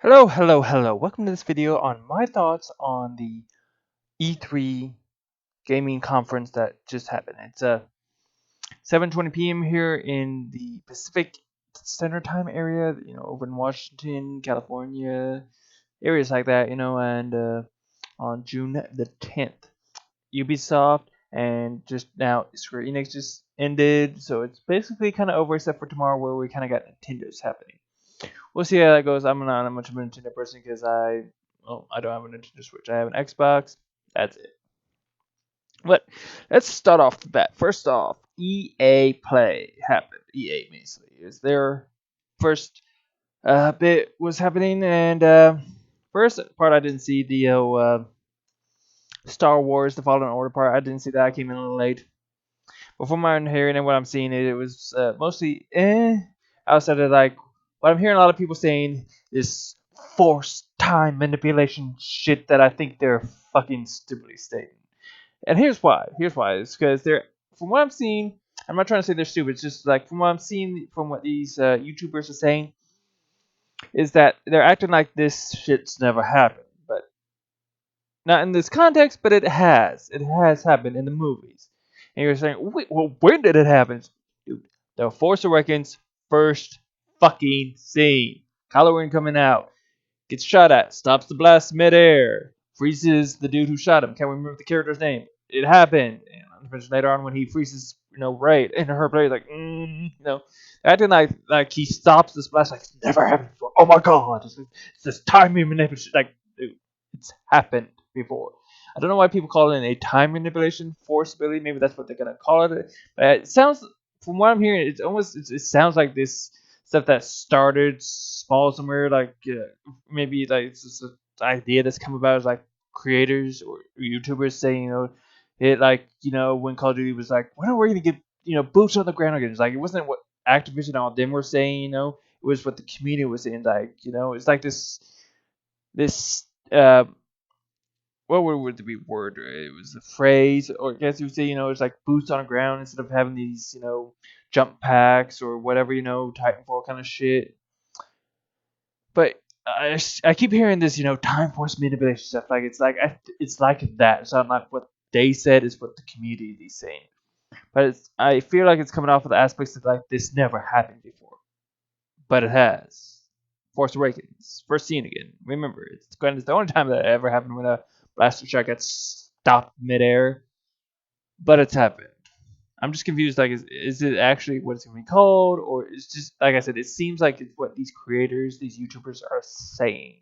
Hello, hello, hello. Welcome to this video on my thoughts on the E3 gaming conference that just happened. It's 7:20 p.m. here in the Pacific Standard Time area, over in Washington, California, areas like that, and on June the 10th. Ubisoft and just now Square Enix just ended, so it's basically kind of over except for tomorrow where we kind of got Nintendo's happening. We'll see how that goes. I'm not much of a Nintendo person because I don't have a Nintendo Switch. I have an Xbox. That's it. But let's start off the bat. First off, EA Play happened. EA basically is their first bit was happening, and first part I didn't see the Star Wars: The Fallen Order part. I didn't see that. I came in a little late. But from what I'm hearing and what I'm seeing, it was mostly outside of like what I'm hearing a lot of people saying is forced time manipulation shit that I think they're fucking stupidly stating. And here's why. Here's why. It's because they're from what I'm seeing. I'm not trying to say they're stupid. It's just like from what I'm seeing from what these YouTubers are saying is that they're acting like this shit's never happened. But not in this context, but it has. It has happened in the movies. And you're saying, wait, well, when did it happen? Dude, the Force Awakens first fucking scene. Kylo Ren coming out, gets shot at, stops the blast midair, freezes the dude who shot him. Can't remember the character's name. It happened. And later on when he freezes, right in her place, like, acting like he stops this blast, like it's never happened before. Oh my god, it's this time manipulation. Like, dude, it's happened before. I don't know why people call it a time manipulation forceability. Maybe that's what they're gonna call it. But it sounds, from what I'm hearing, it sounds like this stuff that started small somewhere, like maybe like it's just an idea that's come about as like creators or YouTubers saying, it like when Call of Duty was like, when are we gonna get boots on the ground again? It's like it wasn't what Activision all them were saying, it was what the community was saying, like it's like this what would the word? It was the phrase, or I guess you would say, it's like boots on the ground instead of having these, jump packs or whatever, Titanfall kind of shit. But I keep hearing this, time force manipulation stuff. Like it's like that. It's not like what they said is what the community is saying. But I feel like it's coming off of the aspects of like this never happened before, but it has. Force Awakens, first scene again. Remember, it's the only time that ever happened when a blaster shot gets stopped midair, but it's happened. I'm just confused. Like, is it actually what it's gonna be called, or it's just like I said? It seems like it's what these creators, these YouTubers are saying.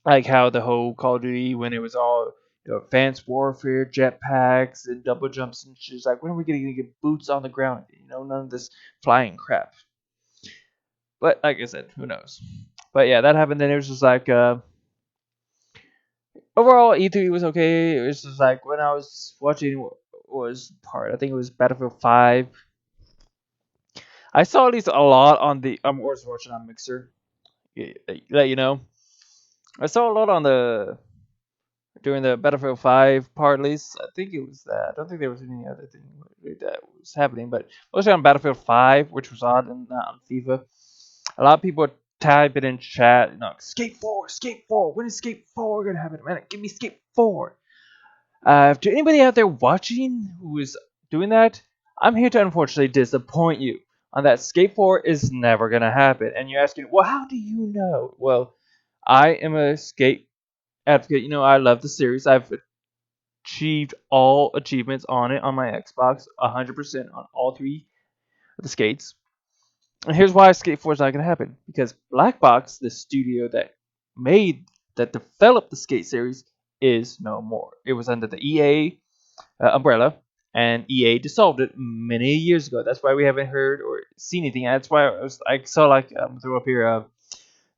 Like how the whole Call of Duty, when it was all advanced warfare, jetpacks, and double jumps and shit. Like, when are we gonna get boots on the ground? None of this flying crap. But like I said, who knows? But yeah, that happened. Then it was just like overall E3 was okay. It was just like when I was watching what was part. I think it was Battlefield 5. I saw these a lot on the I'm always watching on Mixer. Let you know. I saw a lot on the during the Battlefield 5 part. At least I think it was that. I don't think there was any other thing that was happening, but mostly on Battlefield 5, which was odd, and not on FIFA. A lot of people type it in chat. Skate 4, Skate 4. When is Skate 4 gonna happen? Man, give me Skate 4. To anybody out there watching who is doing that, I'm here to unfortunately disappoint you on that. Skate 4 is never gonna happen. And you're asking, well, how do you know? Well, I am a skate advocate. I love the series. I've achieved all achievements on it on my Xbox, 100% on all three of the skates. And here's why Skate 4 is not gonna happen. Because Black Box, the studio that developed the Skate series, is no more. It was under the EA umbrella, and EA dissolved it many years ago. That's why we haven't heard or seen anything. That's why I saw like throw up here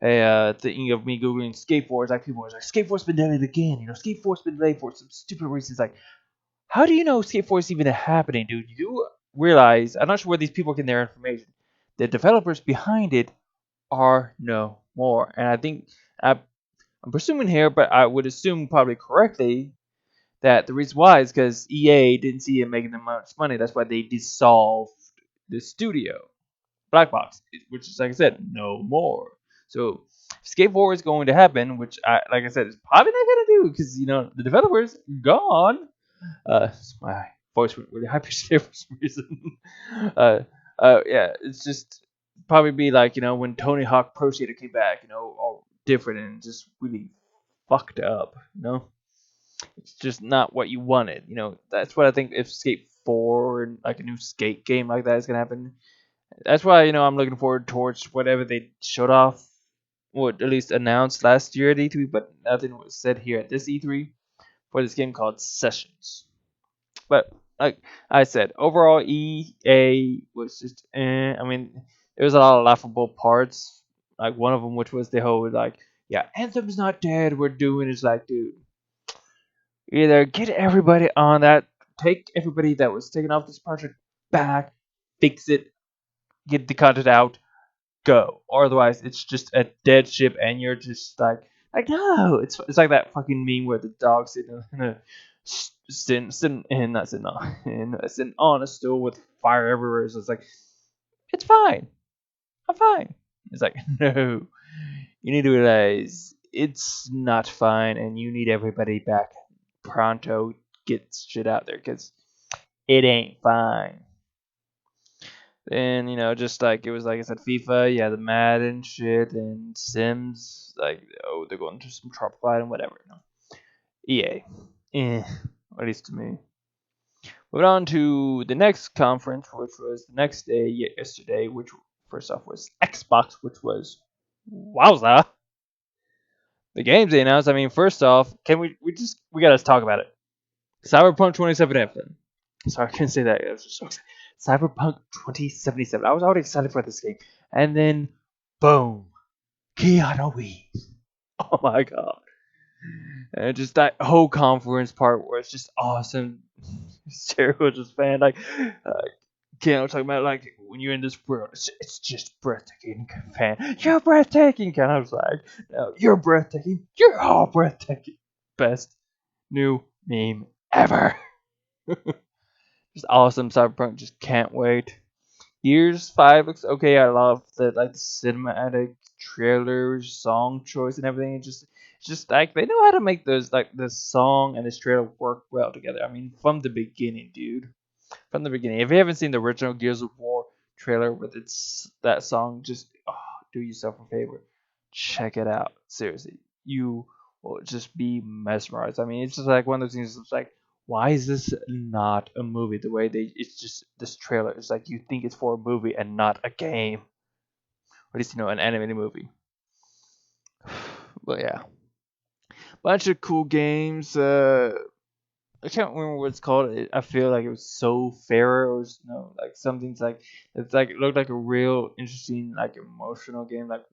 a thing of me googling skateboards. Like people was like, skateboard's been delayed again. Skateboard's been delayed for some stupid reasons. Like, how do you know skateboard's even happening, dude? You do realize I'm not sure where these people get their information. The developers behind it are no more, and I think I'm presuming here, but I would assume probably correctly that the reason why is because EA didn't see it making them much money. That's why they dissolved the studio, Black Box, which is like I said, no more. So if Skate 4 is going to happen, which like I said, it's probably not gonna do because the developer's gone. My voice went really high pitched there for some reason. uh, yeah, it's just probably be like when Tony Hawk Pro Skater came back, all different and just really fucked up. It's just not what you wanted. That's what I think if Skate 4 and like a new skate game like that is gonna happen. That's why I'm looking forward towards whatever they showed off, or at least announced last year at E3, but nothing was said here at this E3 for this game called Sessions. But like I said, overall EA was just I mean, there was a lot of laughable parts. Like one of them, which was the whole like, yeah, Anthem's not dead. We're doing is like, dude, either get everybody on that, take everybody that was taken off this project back, fix it, get the content out, go. Or otherwise, it's just a dead ship, and you're just like no. It's like that fucking meme where the dog sitting and not sitting on sitting on a stool with fire everywhere. So it's like it's fine. I'm fine. It's like no. You need to realize it's not fine, and you need everybody back pronto. Get shit out there, cause it ain't fine. And just like it was like I said, FIFA, yeah, the Madden shit and Sims, like oh, they're going through some trouble and whatever. EA, at least to me. Moving on to the next conference, which was the next day, yesterday, which first off was Xbox, which was wowza. The games they announced. I mean, first off, can we gotta talk about it. Cyberpunk 2077. Sorry, I couldn't say that. I was just so excited. Cyberpunk 2077. I was already excited for this game. And then, boom. Keanu Reeves. Oh my god. And just that whole conference part where it's just awesome. Sarah was just fan. Like, Keanu talking about, like, when you're in this world, it's just breathtaking, fan. You're breathtaking. And I was like, no, you're breathtaking. You're all breathtaking. Best new meme ever. Just awesome. Cyberpunk, just can't wait. Gears 5 looks okay. I love the cinematic trailers, song choice, and everything. It's just like they know how to make those like the song and this trailer work well together. I mean, from the beginning, dude. From the beginning. If you haven't seen the original Gears of War trailer with its that song, just do yourself a favor, check it out. Seriously, you will just be mesmerized. I mean, it's just like one of those things. It's like, why is this not a movie? The way it's just this trailer. It's like you think it's for a movie and not a game, or at least an animated movie. But yeah, bunch of cool games. I can't remember what it's called. I feel like it was so fairer, or like something's like it's like it looked like a real interesting, like emotional game. Like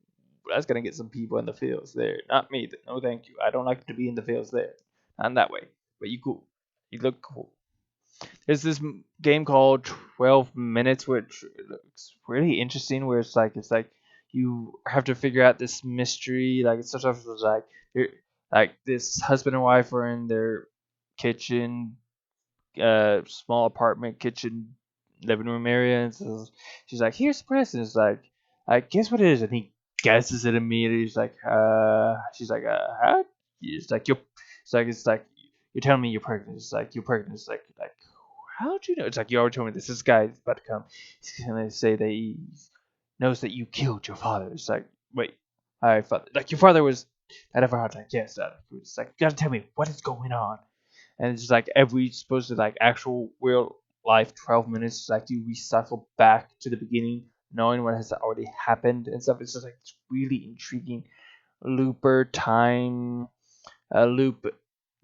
that's gonna get some people in the fields there. Not me. No, thank you. I don't like to be in the fields there. Not in that way. But you cool. You look cool. There's this game called 12 Minutes, which looks really interesting. Where it's like you have to figure out this mystery. Like it starts off as like like this husband and wife are in their kitchen, small apartment kitchen living room area, and so she's like, "Here's the present." It's like, "I guess what it is," and he guesses it immediately. He's like, she's like, how? It's like it's like you're telling me you're pregnant. It's like you're pregnant. It's like how'd you know? It's like you already told me this. This guy's about to come. He's gonna say that he knows that you killed your father. It's like, wait, I father, like your father was out of a heart attack. Yes, that. It's like you gotta tell me what is going on. And it's just like every supposed to like actual real life 12 minutes, it's like you recycle back to the beginning, knowing what has already happened and stuff. It's just like it's really intriguing looper time loop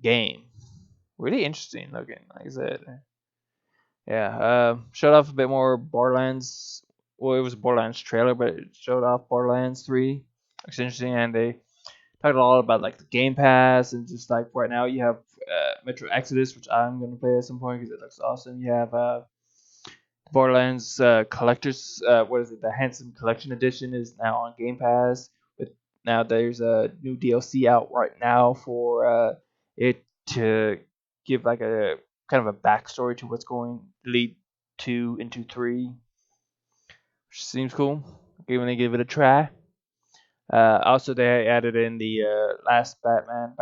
game. Really interesting looking, like I said. Yeah, showed off a bit more Borderlands. Well, it was a Borderlands trailer, but it showed off Borderlands 3. It's interesting, and they talked a lot about like the Game Pass and just like right now you have Metro Exodus, which I'm gonna play at some point because it looks awesome. You have Borderlands Collectors. What is it? The Handsome Collection Edition is now on Game Pass. But now there's a new DLC out right now for it to give like a kind of a backstory to what's going to lead to into 3, which seems cool. Okay, when they give it a try. Also, they added in the last Batman.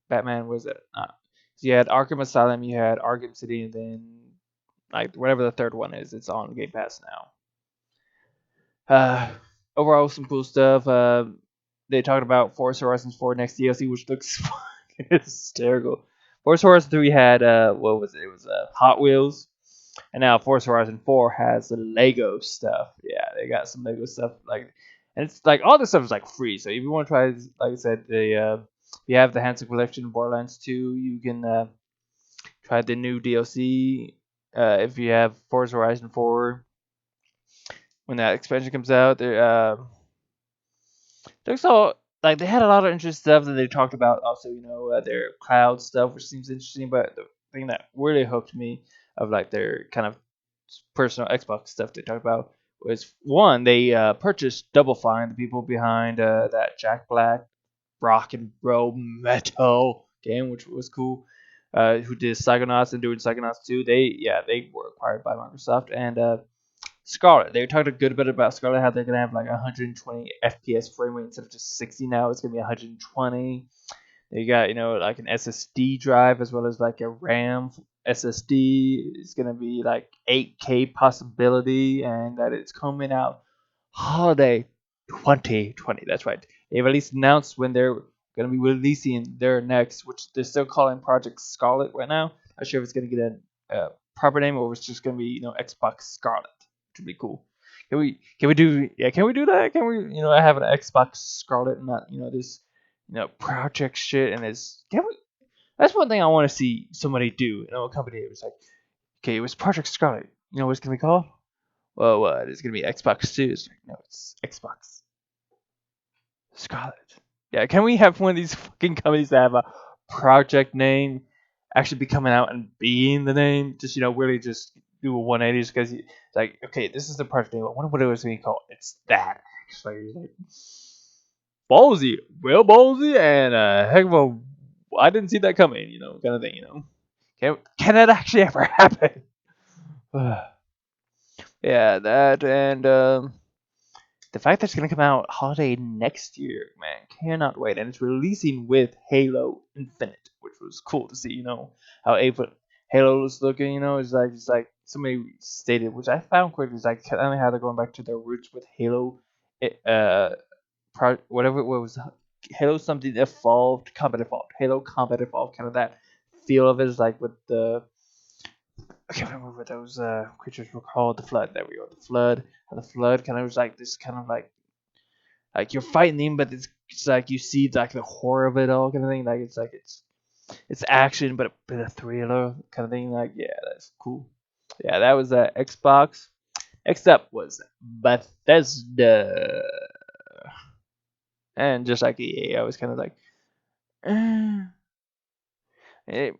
Batman was it? So you had Arkham Asylum, you had Arkham City, and then like whatever the third one is, it's on Game Pass now. Uh, Overall, some cool stuff. They talked about Forza Horizons 4 next DLC, which looks hysterical. Forza Horizon 3 had what was it? It was Hot Wheels, and now Forza Horizon 4 has the Lego stuff. Yeah, they got some Lego stuff like, and it's like all this stuff is like free. So if you want to try, like I said, if you have the Handsome Collection Borderlands 2, you can try the new DLC. If you have Forza Horizon 4, when that expansion comes out, there's all like they had a lot of interesting stuff that they talked about. Also, their cloud stuff, which seems interesting. But the thing that really hooked me of like their kind of personal Xbox stuff they talked about was one, they purchased Double Fine, the people behind that Jack Black rock and roll metal game, which was cool. Who did Psychonauts and doing Psychonauts 2? They were acquired by Microsoft. And Scarlet, they talked a good bit about Scarlet, how they're gonna have like 120 FPS frame rate instead of just 60 now. It's gonna be 120. They got like an SSD drive as well as like a RAM SSD. It's gonna be like 8K possibility, and that it's coming out holiday 2020. That's right. They've at least announced when they're gonna be releasing their next, which they're still calling Project Scarlet right now. Not sure if it's gonna get a proper name or if it's just gonna be Xbox Scarlet, which would be cool. Can we do that? Can we have an Xbox Scarlet and not this project shit and it's can we that's one thing I want to see somebody do. A company that was like, okay, it was Project Scarlet. You know what it's gonna be called? Well, what? It's gonna be Xbox 2. It's like, no, it's Xbox Scarlet. Yeah, can we have one of these fucking companies that have a project name actually be coming out and being the name? Just really just do a 180 because like, okay, this is the project name. I wonder what it was going to be called. It's that. Actually, like ballsy, real ballsy, and heck of a. I didn't see that coming. Kind of thing. Can that actually ever happen? Yeah, that and the fact that it's gonna come out holiday next year, man, cannot wait. And it's releasing with Halo Infinite, which was cool to see. How Halo was looking. It's like somebody stated, which I found quick. Is like kind of how they're going back to their roots with Halo. Whatever it was, Halo something evolved, Combat Evolved, Halo Combat Evolved, kind of that feel of it is like with the I can't remember what those creatures were called. The flood. There we go. The flood. How the flood kind of was like this, kind of like you're fighting them, but it's like you see like the horror of it all, kind of thing. Like it's action, but a bit of thriller kind of thing. Like yeah, that's cool. Yeah, that was Xbox. Next up was Bethesda, and just like EA, I was kind of like, eh.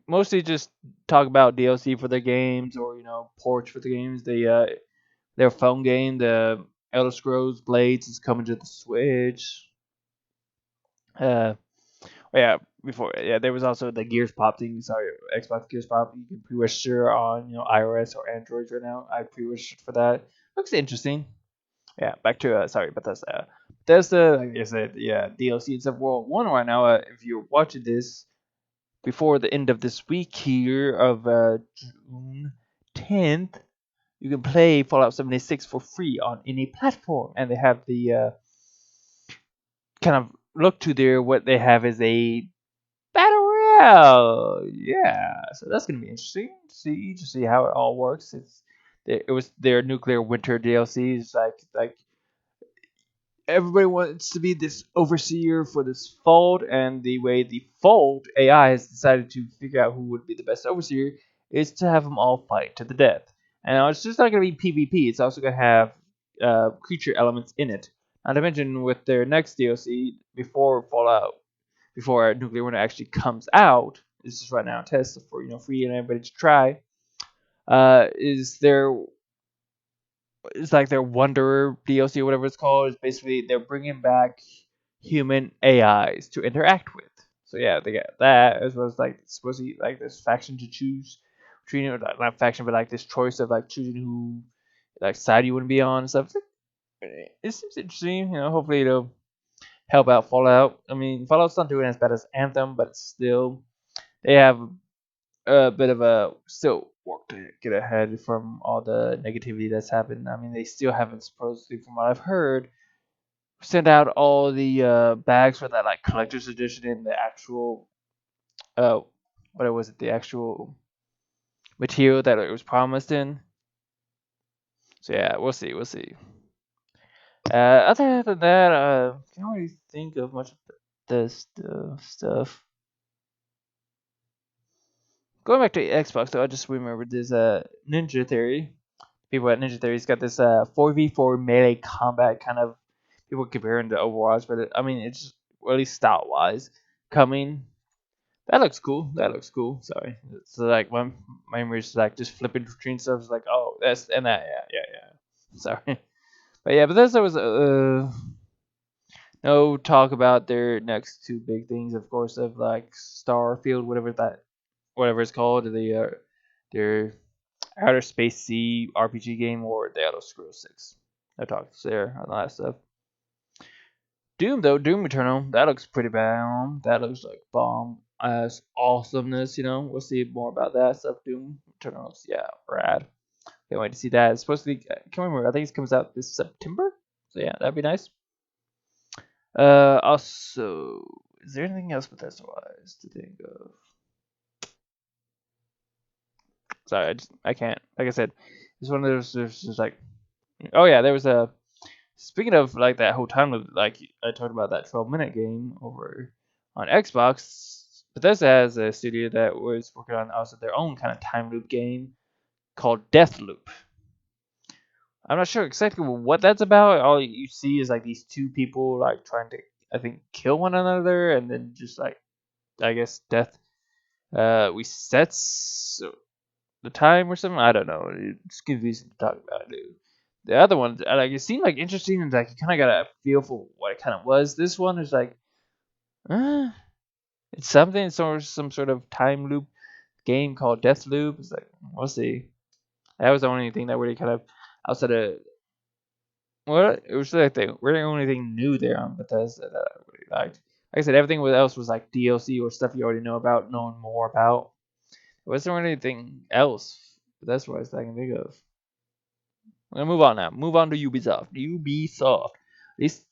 Mostly just talk about DLC for their games or ports for the games. Their phone game, the Elder Scrolls Blades, is coming to the Switch. Uh, yeah, there was also the Gears Pop thing. Sorry, Xbox Gears Pop. You can pre-register on iOS or Android right now. I pre-registered for that. Looks interesting. Yeah, back to sorry, Bethesda. Bethesda, like I said, yeah, DLC and stuff. Well, one right now. If you're watching this before the end of this week here of June 10th, you can play Fallout 76 for free on any platform, and they have the kind of look to there. What they have is a battle royale. Yeah, so that's gonna be interesting to see how it all works. It was their nuclear winter DLC. It's like everybody wants to be this overseer for this fold, and the way the fold AI has decided to figure out who would be the best overseer is to have them all fight to the death. And now it's just not going to be PvP; it's also going to have creature elements in it. Not to mention with their next DLC before Fallout, before Nuclear Winter actually comes out, this is right now a test for free and everybody to try. Is their It's like their Wanderer DLC or whatever it's called. Is basically they're bringing back human AIs to interact with. So yeah, they got that as well as like supposedly like this faction to choose between not faction but like this choice of like choosing who like side you want to be on and stuff. It seems interesting. Hopefully help out Fallout. I mean, Fallout's not doing as bad as Anthem, but still, they have a bit of a still work to get ahead from all the negativity that's happened. I mean, they still haven't supposedly, from what I've heard, sent out all the bags for that like collector's edition in the actual uh what was it, the actual material that it was promised in. So yeah, we'll see, we'll see. Other than that, can't really think of much of this stuff. Going back to Xbox, though, I just remembered this Ninja Theory. People at Ninja Theory's got this 4v4 melee combat kind of, people comparing to Overwatch, but I mean, it's well, at least style wise coming. That looks cool. That looks cool. Sorry. So like my memory's like just flipping between stuff. It's like, oh, that's and that. Yeah, yeah, yeah. Sorry. But yeah, but there was no talk about their next two big things, of course, of like Starfield, whatever it's called, their Outer Space Sea RPG game, or the Elder Scrolls 6. No talks there on that stuff. Doom though, Doom Eternal, that looks pretty bad. That looks like bomb ass awesomeness. We'll see more about that stuff. Doom Eternal looks, yeah, rad. Can't wait to see that. It's supposed to be. I can't remember. I think it comes out this September. So yeah, that'd be nice. Also, is there anything else Bethesda wise to think of? Sorry, I can't. Like I said, it's one of those. There's just like, oh yeah, there was a. Speaking of like that whole time loop, like I talked about that 12-minute game over on Xbox. Bethesda has a studio that was working on also their own kind of time loop game called Deathloop. I'm not sure exactly what that's about. All you see is like these two people like trying to, I think, kill one another, and then just like, I guess, death resets the time or something. I don't know. It's confusing to talk about, dude. The other one, like, it seemed like interesting, and like you kind of got a feel for what it kind of was. This one is like, uh, it's something. It's some sort of time loop game called Deathloop. It's like, we'll see. That was the only thing that really kind of outside of, well, it was like the really only thing new there on Bethesda that I really liked. Like I said, everything else was like DLC or stuff you already know about, knowing more about. Was there anything else? That's what I can think of. We're gonna move on now. Move on to Ubisoft. Ubisoft. At least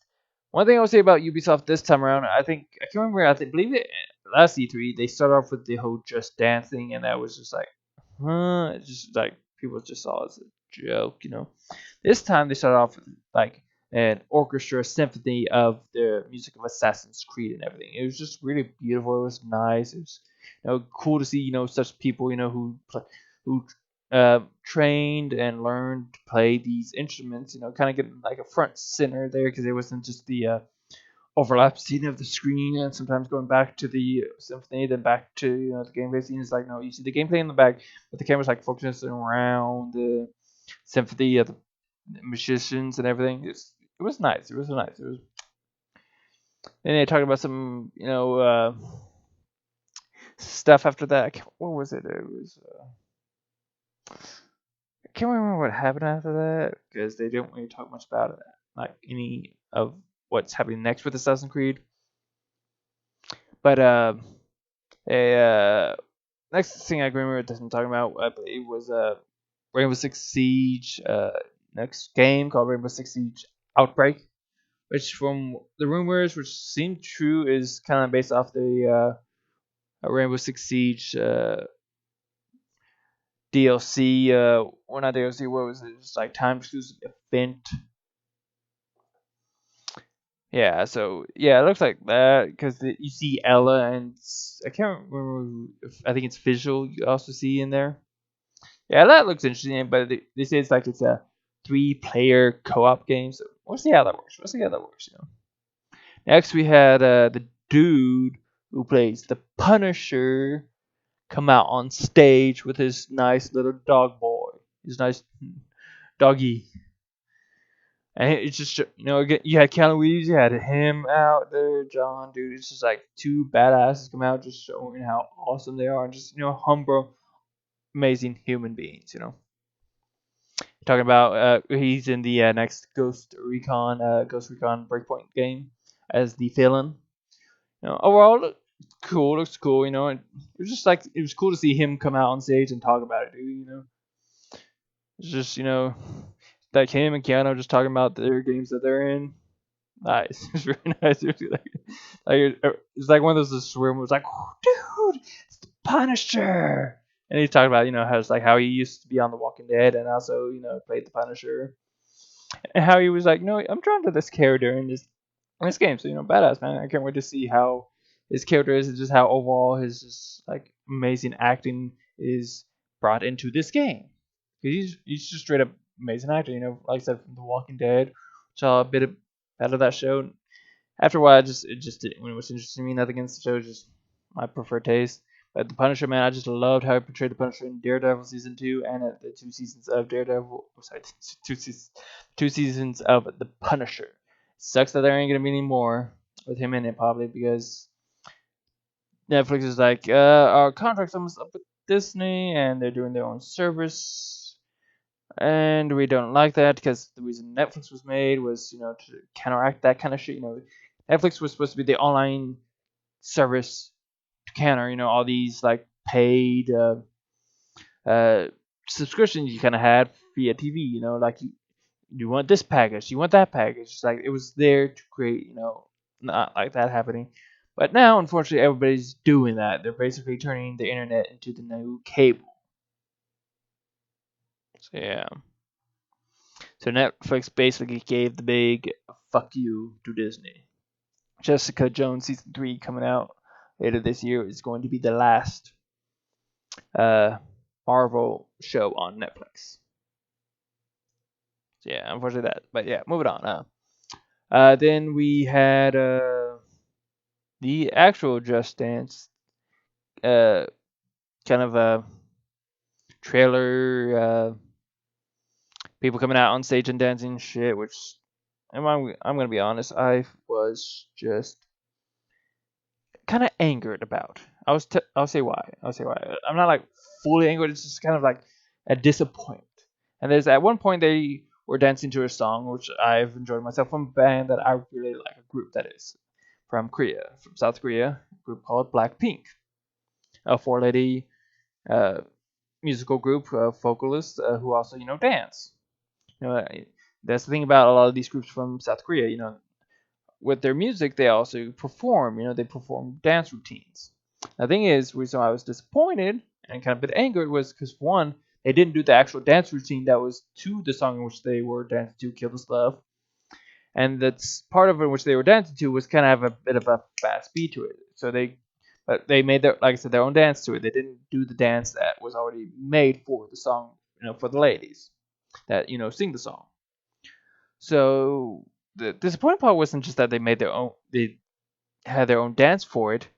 one thing I'll say about Ubisoft this time around, I think I can't remember. Believe it last E3 they started off with the whole Just Dance thing, and that was just like, huh? It's just like people just saw it as a joke. This time they started off with like an orchestra symphony of the music of Assassin's Creed and everything. It was just really beautiful. It was nice. It was cool to see such people who trained and learned to play these instruments. Kind of getting like a front center there because it wasn't just the overlap scene of the screen and sometimes going back to the symphony, then back to the gameplay scene. It's like, no, you see the gameplay in the back, but the camera's like focusing around the symphony of the musicians and everything. It was nice. It was nice. It was. And they talked about some stuff after that. What was it? It was. I can't remember what happened after that because they didn't really talk much about it, like any of what's happening next with Assassin's Creed. But a next thing I remember them talking about, I believe, was Rainbow Six Siege next game called Rainbow Six Siege Outbreak, which from the rumors, which seem true, is kind of based off the Rainbow Six Siege DLC. Well, not DLC. What was it? Just like time exclusive event. Yeah, so yeah, it looks like that because you see Ella and I can't remember. If, I think it's Visual. You also see in there. Yeah, that looks interesting, but they say it's a 3-player co-op game. So we'll see how that works. We'll see how that works. Next, we had the dude who plays the Punisher come out on stage with his nice little dog boy, his nice doggy. And it's just, again, you had Keanu Reeves, you had him out there, John, dude. It's just like two badasses come out, just showing how awesome they are, and just humble, amazing human beings. Talking about he's in the next Ghost Recon Breakpoint game. as the villain. Overall, cool, looks cool. And it was just like it was cool to see him come out on stage and talk about it, dude. It's just like him and Keanu just talking about their games that they're in. Nice, it's really nice. It's like one of those where it was like, dude, it's the Punisher. And he's talking about how it's like how he used to be on The Walking Dead and also played the Punisher, and how he was like, I'm drawn to this character in this game. So badass man. I can't wait to see how his character is and just how overall his just like amazing acting is brought into this game. He's just straight up amazing actor. Like I said, from The Walking Dead, saw a bit out of that show. After a while, it just didn't. When it was interesting to me, nothing against the show, just my preferred taste. But the Punisher, man, I just loved how he portrayed the Punisher in Daredevil season 2 and at the 2 seasons of Daredevil. Sorry, two seasons, 2 seasons of the Punisher. Sucks that there ain't gonna be any more with him in it, probably because Netflix is like, our contract's almost up with Disney, and they're doing their own service, and we don't like that because the reason Netflix was made was, to counteract that kind of shit. Netflix was supposed to be the online service to counter, all these like paid uh, subscriptions you kind of had via TV. Like you want this package, you want that package. It's like it was there to create, not like that happening. But now, unfortunately, everybody's doing that. They're basically turning the internet into the new cable. So yeah. So Netflix basically gave the big fuck you to Disney. Jessica Jones season 3 coming out later this year is going to be the last uh, Marvel show on Netflix. So yeah, unfortunately that. But yeah, moving on. Then we had the actual Just Dance uh, kind of a trailer. People coming out on stage and dancing and shit, which I'm gonna be honest, I was just kind of angered about. I'll say why. I'll say why. I'm not like fully angered. It's just kind of like a disappointment. And there's at one point they were dancing to a song which I've enjoyed myself from a band that I really like, a group that is from Korea, from South Korea, a group called Blackpink, a four-lady uh, musical group of vocalists who also dance. You know, that's the thing about a lot of these groups from South Korea. With their music, they also perform. They perform dance routines. The thing is, the reason why I was disappointed and kind of a bit angered was because one, they didn't do the actual dance routine that was to the song in which they were dancing to, "Kill This Love," and that's part of it in which they were dancing to was kind of have a bit of a fast beat to it. But they made their, like I said, their own dance to it. They didn't do the dance that was already made for the song, for the ladies that sing the song. So the disappointing part wasn't just that they had their own dance for it,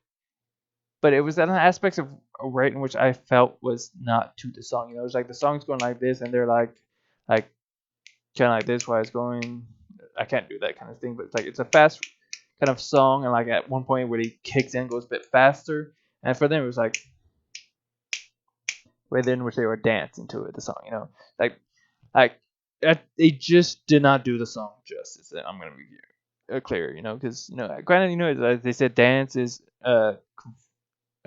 but it was an aspect of a rate in which I felt was not to the song. It was like the song's going like this, and they're like kind of like this while it's going. I can't do that kind of thing, but it's a fast kind of song, and like at one point where he kicks in, goes a bit faster, and for them it was like within which they were dancing to it, the song. Like like they just did not do the song justice. I'm gonna be clear, because granted, as they said, dance is I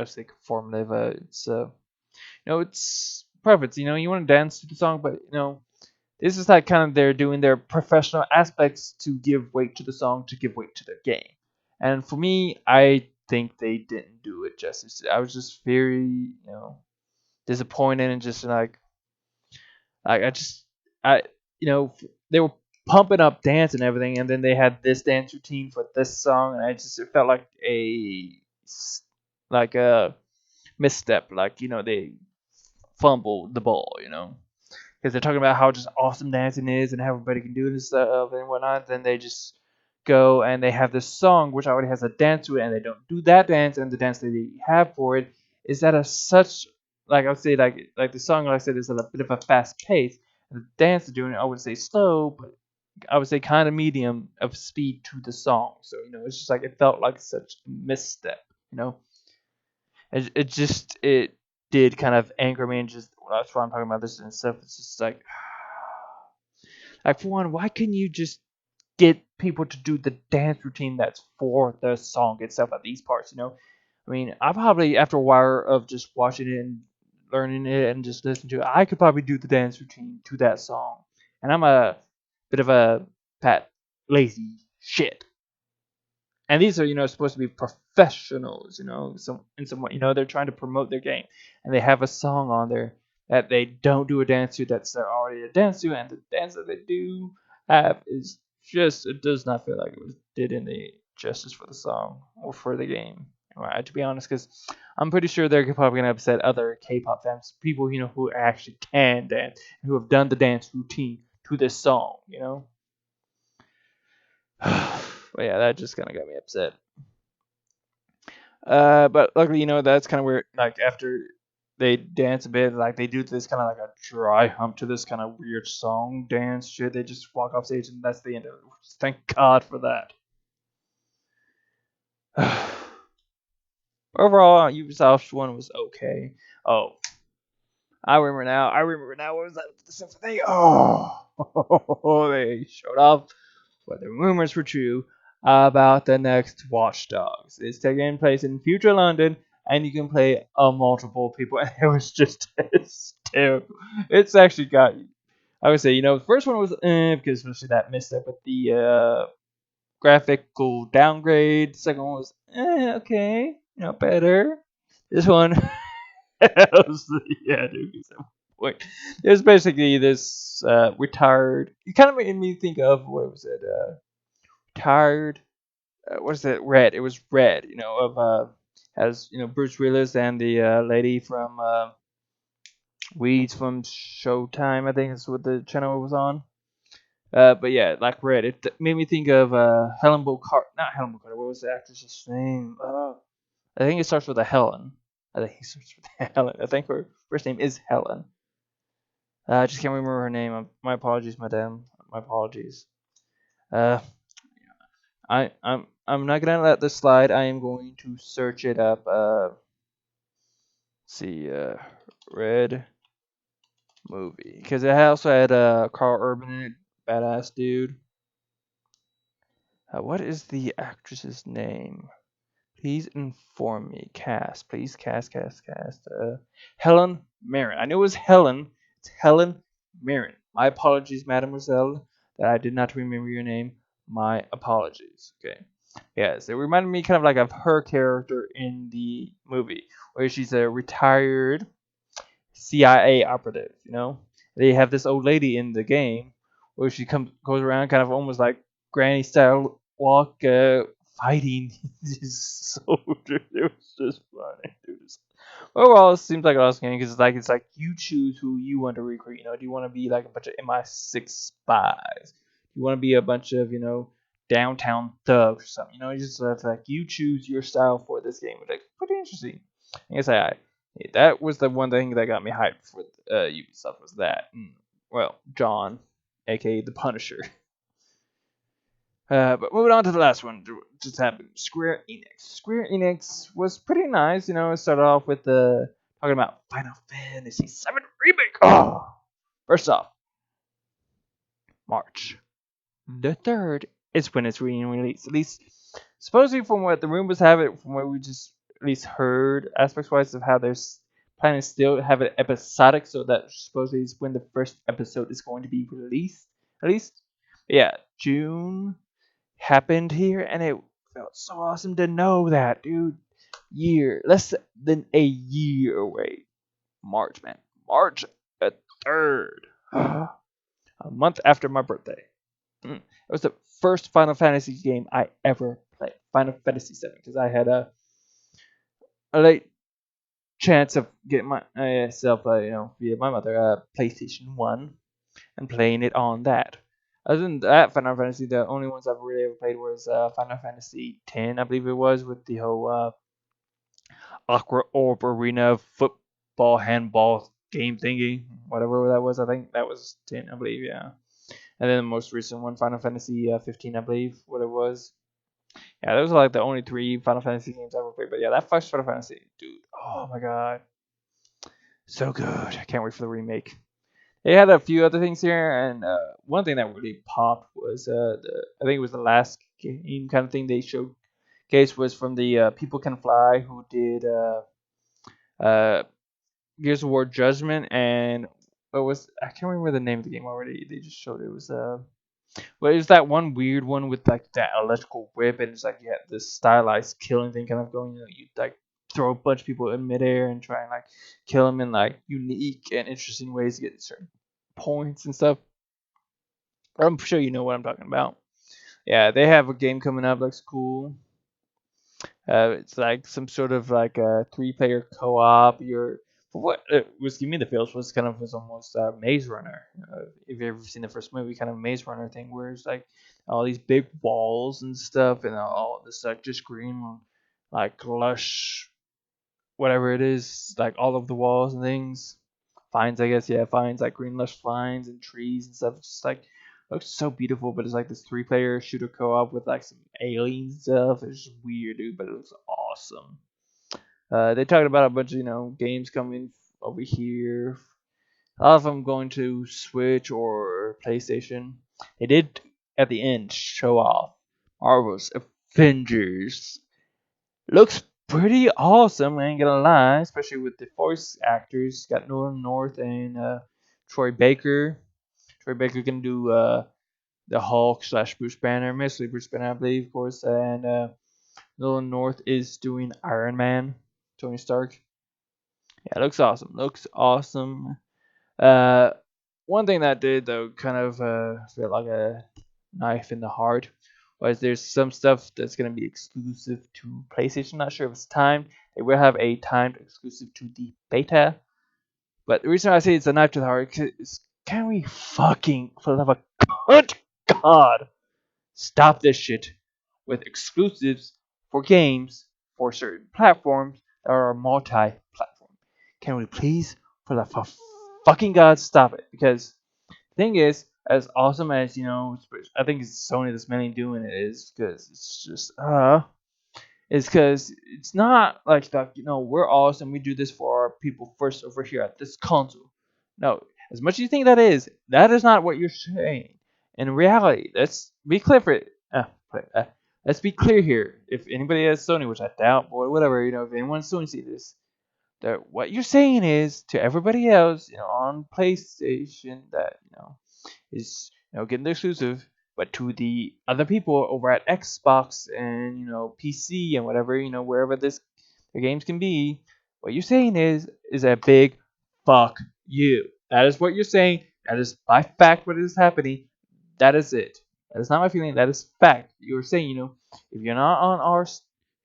say conformative. It's preference. You want to dance to the song, but this is like kind of they're doing their professional aspects to give weight to the song, to give weight to their game. And for me, I think they didn't do it justice. I was just very, disappointed and just like I, they were pumping up dance and everything, and then they had this dance routine for this song, and it felt like a misstep, like they fumbled the ball, because they're talking about how just awesome dancing is and how everybody can do this stuff and whatnot. Then they just go and they have this song which already has a dance to it, and they don't do that dance, and the dance that they have for it is at a such, like I would say, like the song, like I said, is at a bit of a fast pace, and the dance they're doing, I would say slow, but I would say kind of medium of speed to the song. So it's just like it felt like such a misstep. You know, it did kind of anger me, and just that's why I'm talking about this and stuff. It's just like for one, why couldn't you just get people to do the dance routine that's for the song itself at these parts. I mean, I probably after a while of just watching it and learning it and just listening to it, I could probably do the dance routine to that song. And I'm a bit of a fat lazy shit. And these are supposed to be professionals, some in some way, they're trying to promote their game, and they have a song on there that they don't do a dance to that's already a dance to, and the dance that they do have is just it does not feel like it was did any justice for the song or for the game. Right, to be honest, because I'm pretty sure they're probably gonna upset other K-pop fans, people who actually can dance, who have done the dance routine to this song. But yeah, that just kind of got me upset. But luckily, that's kind of where, like, after they dance a bit, like, they do this kind of like a dry hump to this kind of weird song dance shit. They just walk off stage, and that's the end of it. Thank God for that. Overall, Ubisoft's one was okay. Oh, I remember now. I remember now. What was that? The symphony. Oh, they showed off what the rumors were true about the next Watch Dogs. It's taking place in future London, and you can play multiple people. And it was just it's terrible. It's actually got. I would say the first one was because especially that missed up with the graphical downgrade. The second one was okay, better. This one was, yeah, dude. Point. It was basically this retired. You kind of made me think of what was it? Tired. What is it? Red. It was Red. Of has Bruce Willis and the lady from Weeds from Showtime. I think that's what the channel it was on. But yeah, like Red. It made me think of Helen Bocart. Not Helen Bocart. What was the actress's name? I think it starts with a Helen. I think it starts with a Helen. I think her first name is Helen. I just can't remember her name. My apologies, madam. My apologies. Uh, I'm not gonna let this slide. I am going to search it up. See, Red movie, because it also had Carl Urban in it, badass dude. What is the actress's name? Please inform me. Cast, please cast. Helen Mirren. I knew it was Helen. It's Helen Mirren. My apologies, mademoiselle, that I did not remember your name. My apologies. Okay. Yes, it reminded me kind of like of her character in the movie, where she's a retired CIA operative. They have this old lady in the game where she goes around kind of almost like granny style walk, fighting these soldiers. It was just funny, dude. Overall, it seems like an awesome game because it's like you choose who you want to recruit. Do you want to be like a bunch of MI6 spies? Do you want to be a bunch of downtown thugs or something? You just it's like you choose your style for this game. It's like pretty interesting. I guess that was the one thing that got me hyped for Ubisoft was that. Well, John, aka the Punisher. But moving on to the last one, just happened. Square Enix. Square Enix was pretty nice. It started off with talking about Final Fantasy VII Remake. Oh, first off, March the 3rd is when it's being released. At least, supposedly from what the rumors have it, from what we just at least heard, aspects wise of how they're planning to still have it episodic, so that supposedly is when the first episode is going to be released. At least, yeah, June happened here, and it felt so awesome to know that, dude. Less than a year away. March, man. March the 3rd. A month after my birthday. It was the first Final Fantasy game I ever played. Final Fantasy VII, because I had a late chance of getting myself, via my mother, PlayStation 1 and playing it on that. Other than that, Final Fantasy, the only ones I've really ever played was Final Fantasy X, I believe it was, with the whole Aqua Orb Arena football handball game thingy, whatever that was. I think that was 10, I believe, yeah. And then the most recent one, Final Fantasy 15, I believe, what it was. Yeah, those are like the only 3 Final Fantasy games I ever played. But yeah, that first Final Fantasy, dude, oh my god, so good. I can't wait for the remake. They had a few other things here, and one thing that really popped was I think it was the last game kind of thing they showcased was from the People Can Fly who did uh, Gears of War Judgment and what was I can't remember the name of the game already. They just showed it was well, it was that one weird one with like that electrical whip, and it's like you had this stylized killing thing kind of going. You like throw a bunch of people in midair and try and like kill them in like unique and interesting ways to get certain points and stuff. I'm sure you know what I'm talking about. Yeah, they have a game coming up. Looks cool. It's like some sort of like a three-player co-op. You're for what was giving me the feels was kind of was almost Maze Runner. If you've ever seen the first movie, kind of Maze Runner thing, where it's like all these big walls and stuff, and all this like just green, like lush, whatever it is, like all of the walls and things. Vines, I guess, yeah, vines, like green lush vines and trees and stuff. It's just like looks so beautiful, but it's like this three-player shooter co-op with like some alien stuff. It's just weird, dude, but it looks awesome. They talked about a bunch of games coming over here. A lot of them going to Switch or PlayStation. They did at the end show off Marvel's Avengers. Looks pretty awesome, I ain't gonna lie, especially with the voice actors. Got Nolan North and Troy Baker. Troy Baker can do the Hulk slash Bruce Banner, mostly Bruce Banner, I believe, of course. And Nolan North is doing Iron Man, Tony Stark. Yeah, looks awesome. Looks awesome. Uh, One thing that did though kind of feel like a knife in the heart was there's some stuff that's gonna be exclusive to PlayStation. Not sure if it's timed. They will have a timed exclusive to the beta. But the reason I say it's a knife to the heart is can we fucking for the love of good God stop this shit with exclusives for games for certain platforms that are multi-platform. Can we please, for the fucking god, stop it? Because the thing is, as awesome as I think it's Sony that's mainly doing it is because it's just is because it's not like that. We're awesome. We do this for our people first over here at this console. No, as much as you think that is not what you're saying. In reality, let's be clear for it. Let's be clear here. If anybody has Sony, which I doubt, or whatever, if anyone at Sony see this, that what you're saying is to everybody else, on PlayStation that is getting the exclusive, but to the other people over at Xbox and PC and whatever wherever the games can be, what you're saying is a big fuck you. That is what you're saying. That is by fact what is happening. That is it. That is not my feeling. That is fact. You're saying if you're not on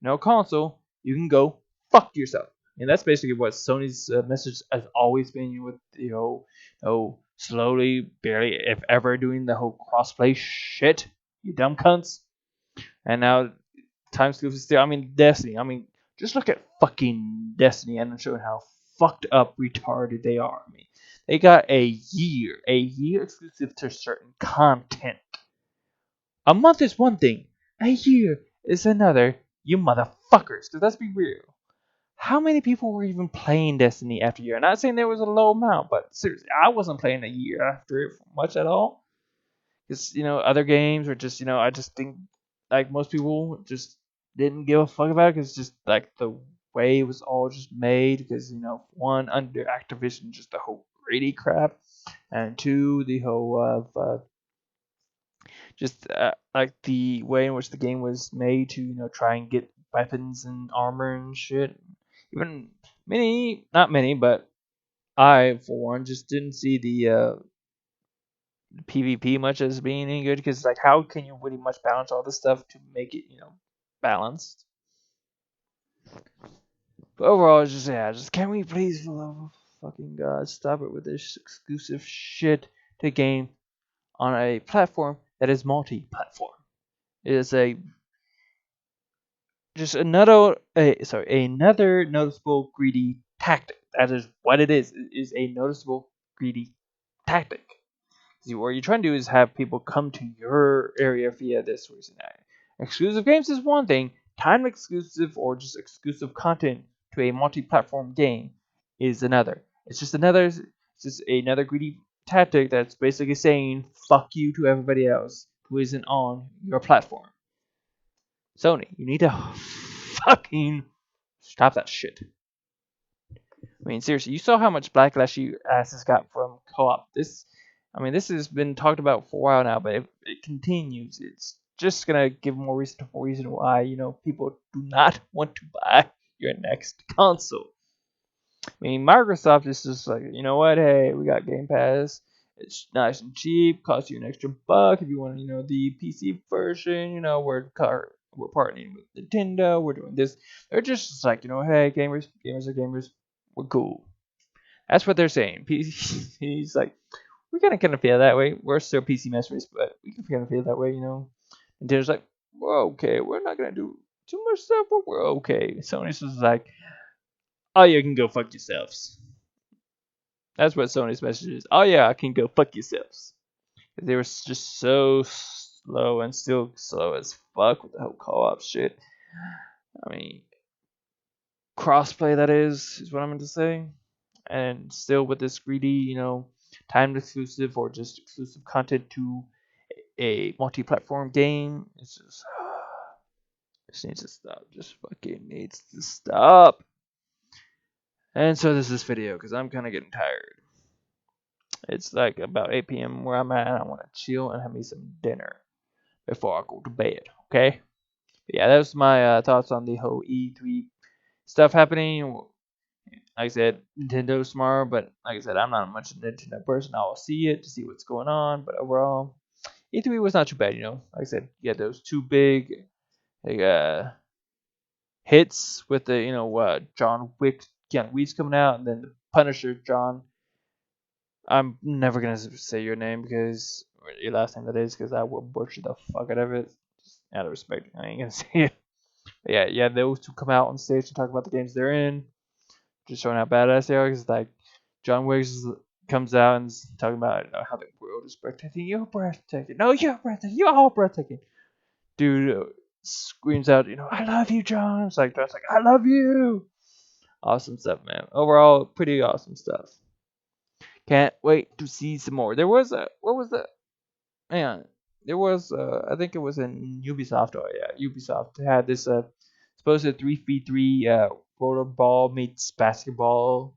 our console, you can go fuck yourself. And that's basically what Sony's message has always been with slowly, barely, if ever, doing the whole crossplay shit. You dumb cunts. And now time exclusive still. I mean, Destiny. I mean, just look at fucking Destiny and showing how fucked up, retarded they are. I mean, they got a year exclusive to certain content. A month is one thing. A year is another. You motherfuckers. Because let's be real. How many people were even playing Destiny after a year? I'm not saying there was a low amount, but seriously, I wasn't playing a year after it much at all. Because other games are just I just think like most people just didn't give a fuck about it because just like the way it was all just made. Because one, under Activision, just the whole greedy crap, and two, the whole of just like the way in which the game was made to try and get weapons and armor and shit. Even many, not many, but I for one just didn't see the PvP much as being any good because like how can you really much balance all this stuff to make it balanced? But overall, it's just just can we please for the love of fucking god stop it with this exclusive shit to game on a platform that is multi-platform. It is a just another noticeable greedy tactic. That is what it is. It is a noticeable greedy tactic. See, what you're trying to do is have people come to your area via this reason. Exclusive games is one thing. Time exclusive or just exclusive content to a multi-platform game is another. It's just another greedy tactic that's basically saying fuck you to everybody else who isn't on your platform. Sony, you need to fucking stop that shit. I mean, seriously, you saw how much backlash you asses got from co-op. This has been talked about for a while now, but if it continues, it's just gonna give more reason why people do not want to buy your next console. I mean, Microsoft is just like, you know what? Hey, we got Game Pass. It's nice and cheap. Costs you an extra buck if you want, the PC version. We're partnering with Nintendo. We're doing this. They're just like, hey, gamers are gamers. We're cool. That's what they're saying. He's like, we're gonna feel that way. We're still PC masters, but we can kind of feel that way. Nintendo's like, we're okay. We're not gonna do too much stuff, but we're okay. Sony's just like, oh, you can go fuck yourselves. That's what Sony's message is. Oh yeah, I can go fuck yourselves. They were just so slow and still slow as fuck with the whole co-op shit. I mean, crossplay that is what I'm going to say. And still with this greedy, timed exclusive or just exclusive content to a multi-platform game, it's just needs to stop. Just fucking needs to stop. And so this is this video because I'm kind of getting tired. It's like about 8 p.m. where I'm at, and I want to chill and have me some dinner before I go to bed. Okay? But yeah, that was my thoughts on the whole E3 stuff happening. Like I said, Nintendo's smart, but like I said, I'm not much a Nintendo person. I'll see it to see what's going on, but overall, E3 was not too bad. Like I said, you had those two big hits with the John Wick, Keanu Reeves coming out, and then the Punisher John. I'm never gonna say your name because your last name that is because I will butcher the fuck out of it. Just out of respect, I ain't gonna say it. But yeah, those two come out on stage to talk about the games they're in, just showing how badass they are. Cause like John Wiggs comes out and is talking about how the world is breathtaking. You're breathtaking. No, you're breathtaking. You're all breathtaking. Dude screams out, I love you, John. It's like John's like, I love you. Awesome stuff, man. Overall, pretty awesome stuff. Can't wait to see some more. There was what was that? Man, there was I think it was in Ubisoft. Oh yeah, Ubisoft had this supposed 3v3 rollerball meets basketball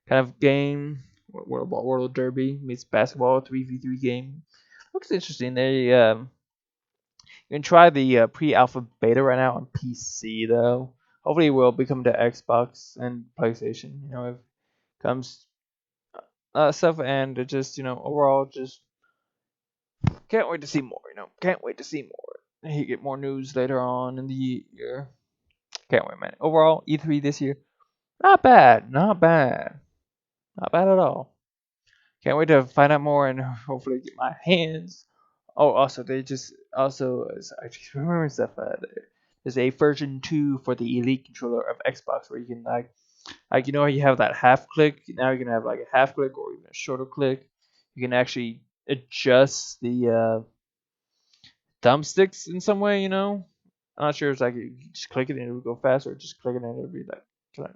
kind of game. Rollerball, roller derby meets basketball 3v3 game. Looks interesting. You can try the pre-alpha beta right now on PC though. Hopefully it will become to Xbox and PlayStation. If it comes stuff, and it just overall just can't wait to see more. Can't wait to see more. You get more news later on in the year. Can't wait, man. Overall, E3 this year, not bad, not bad, not bad at all. Can't wait to find out more and hopefully get my hands. Oh, also they just I just remember stuff. There's a version 2 for the Elite controller of Xbox where you can how you have that half click. Now you're gonna have like a half click or even a shorter click. You can actually adjust the thumbsticks in some way. I'm not sure. It's like you just click it and it will go faster, or just click it and it'll be like kind of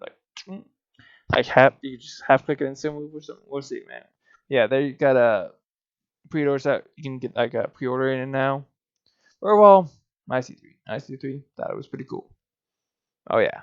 like half. You just half click it and still move or something. We'll see, man. Yeah, there you got pre-orders that you can get like a pre-order in now. Or well, nice E3. Thought it was pretty cool. Oh yeah.